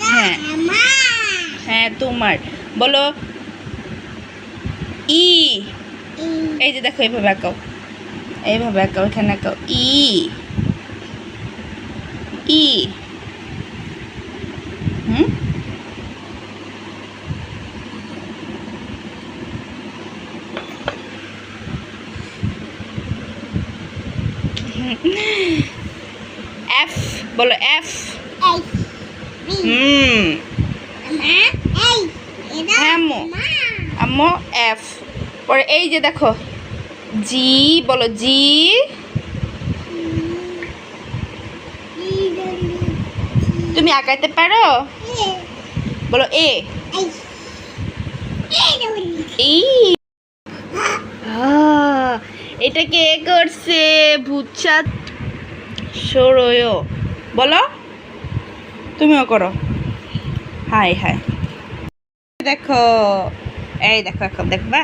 হ্যাঁ হ্যাঁ তোমার। বলো ই। এই যে দেখো এইভাবে আঁকাও, এইভাবে আঁকাও, এখানে আঁকাও ই। ই হুম এফ। বলো এফ। হুম আম্মু, আম্মু এফ। পরে এই যে দেখো জি। বলো জি। তুমি আঁকাইতে পারো? বলো এ। এই এটা কে করছে? ভুচ্ছা সরয়। বলো তুমিও করো। হাই হাই দেখো, এই দেখো এখন দেখবা।